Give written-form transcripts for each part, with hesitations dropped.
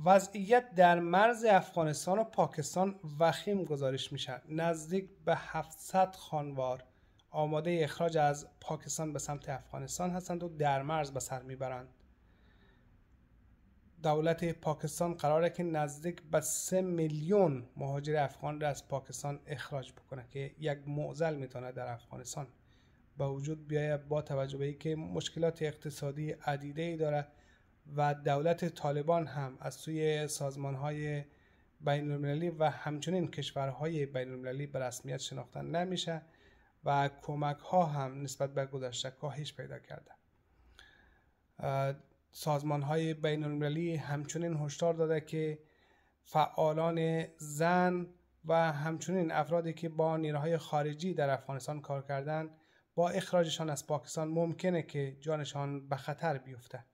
وضعیت در مرز افغانستان و پاکستان وخیم گزارش میشه. نزدیک به 700 خانوار آماده اخراج از پاکستان به سمت افغانستان هستند و در مرز به سر میبرند. دولت پاکستان قراره که نزدیک به 3 میلیون مهاجر افغان را از پاکستان اخراج بکنه که یک معضل میتونه در افغانستان به وجود بیاید، با توجه به اینکه مشکلات اقتصادی عدیده‌ای داره و دولت طالبان هم از سوی سازمان‌های بین‌المللی و همچنین کشورهای بین‌المللی به رسمیت شناخته نمیشه و کمک‌ها هم نسبت به گذشته کاهش پیدا کرده. سازمان‌های بین‌المللی همچنین هشدار داده که فعالان زن و همچنین افرادی که با نیروهای خارجی در افغانستان کار کردند با اخراجشان از پاکستان ممکنه که جانشان به خطر بیفته.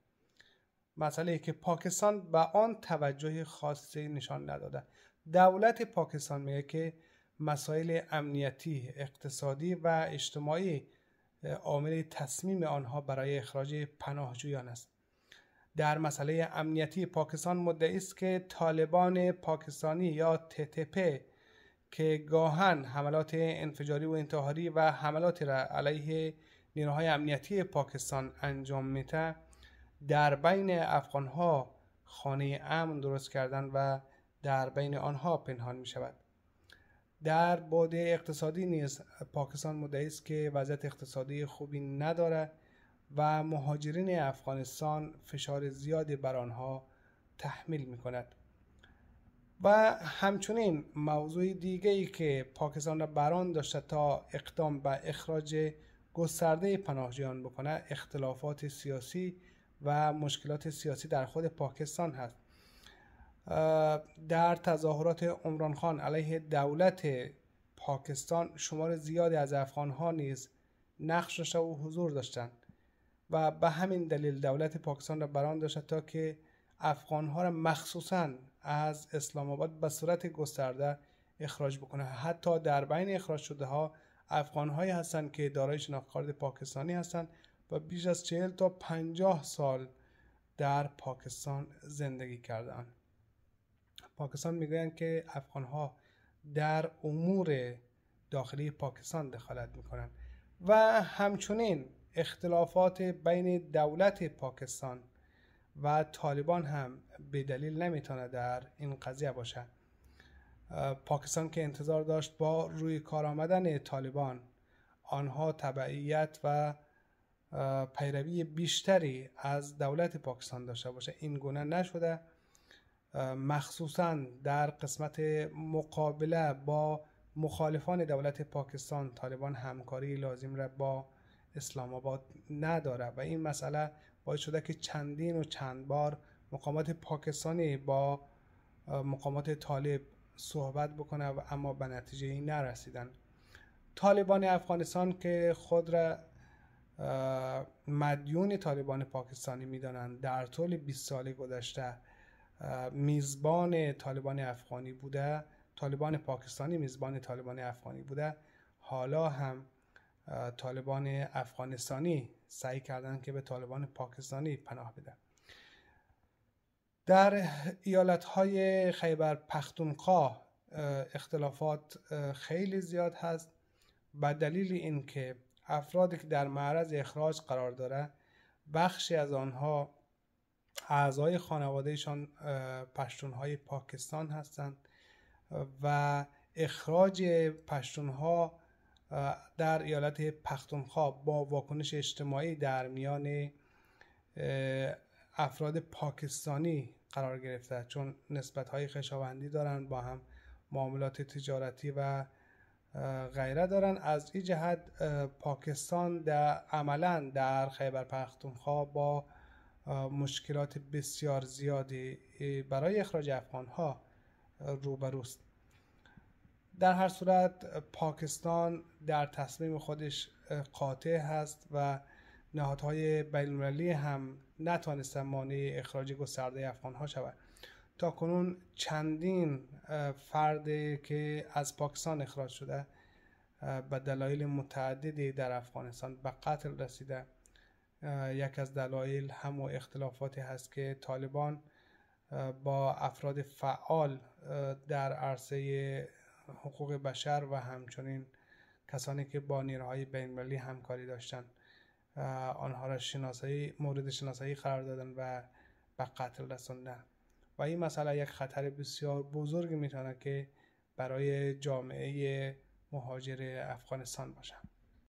مسئله که پاکستان به آن توجه خاصی نشان نداده. دولت پاکستان میگه که مسائل امنیتی، اقتصادی و اجتماعی عامل تصمیم آنها برای اخراج پناهجویان است. در مسئله امنیتی پاکستان مدعی است که طالبان پاکستانی یا TTP که گاهن حملات انفجاری و انتحاری و حملات را علیه نیروهای امنیتی پاکستان انجام میده، در بین افغانها خانه امن درست کردن و در بین آنها پنهان می شود. در بعد اقتصادی نیز پاکستان مدعی است که وضعیت اقتصادی خوبی نداره و مهاجرین افغانستان فشار زیادی بر آنها تحمیل می کند. و همچنین موضوع دیگه‌ای که پاکستان را بران داشته تا اقدام به اخراج گسترده پناهجویان بکنه، اختلافات سیاسی و مشکلات سیاسی در خود پاکستان هست. در تظاهرات عمران خان علیه دولت پاکستان شمار زیادی از افغانها نیز نقش داشته و حضور داشتند و به همین دلیل دولت پاکستان را بران داشته تا که افغانها را مخصوصاً از اسلام آباد به صورت گسترده اخراج بکنه. حتی در بین اخراج شده ها افغانهایی هستند که دارای شناخت کارت پاکستانی هستند و بیش از 40 تا 50 سال در پاکستان زندگی کردند. پاکستان میگویند که افغانها در امور داخلی پاکستان دخالت میکنند و همچنین اختلافات بین دولت پاکستان و طالبان هم به دلیل نمیتونه در این قضیه باشه. پاکستان که انتظار داشت با روی کار آمدن طالبان آنها تبعیت و پیروی بیشتری از دولت پاکستان داشته باشه، این گونه نشده. مخصوصا در قسمت مقابله با مخالفان دولت پاکستان طالبان همکاری لازم را با اسلام آباد نداره و این مسئله باعث شده که چندین و چند بار مقامات پاکستانی با مقامات طالب صحبت بکنه و اما به نتیجه نرسیدن. طالبان افغانستان که خود را مدیون طالبان پاکستانی میدانند، در طول 20 سال گذشته میزبان طالبان افغانی بوده، طالبان پاکستانی میزبان طالبان افغانی بوده، حالا هم طالبان افغانستانی سعی کردند که به طالبان پاکستانی پناه بده. در ایالت‌های خیبر پختونخوا اختلافات خیلی زیاد هست به دلیل اینکه افرادی که در معرض اخراج قرار داره بخشی از آنها اعضای خانوادهشان پشتونهای پاکستان هستند و اخراج پشتونها در ایالت پختونخوا با واکنش اجتماعی در میان افراد پاکستانی قرار گرفته، چون نسبت‌های خویشاوندی دارن، با هم معاملات تجارتی و غیره دارن. از این جهت پاکستان عملاً در خیبر پختونخوا با مشکلات بسیار زیادی برای اخراج افغانها روبروست. در هر صورت پاکستان در تصمیم خودش قاطع هست و نهادهای بین‌المللی هم نتوانستن مانع اخراج گسترده افغانها شود. تا کنون چندین فرد که از پاکستان اخراج شده به دلایل متعددی در افغانستان به قتل رسیده. یک از دلایل همون اختلافاتی هست که طالبان با افراد فعال در عرصه حقوق بشر و همچنین کسانی که با نیروهای بین‌المللی همکاری داشتن آنها را مورد شناسایی قرار دادن و به قتل رساندن و این مسئله یک خطر بسیار بزرگ میتونه که برای جامعه مهاجر افغانستان باشه.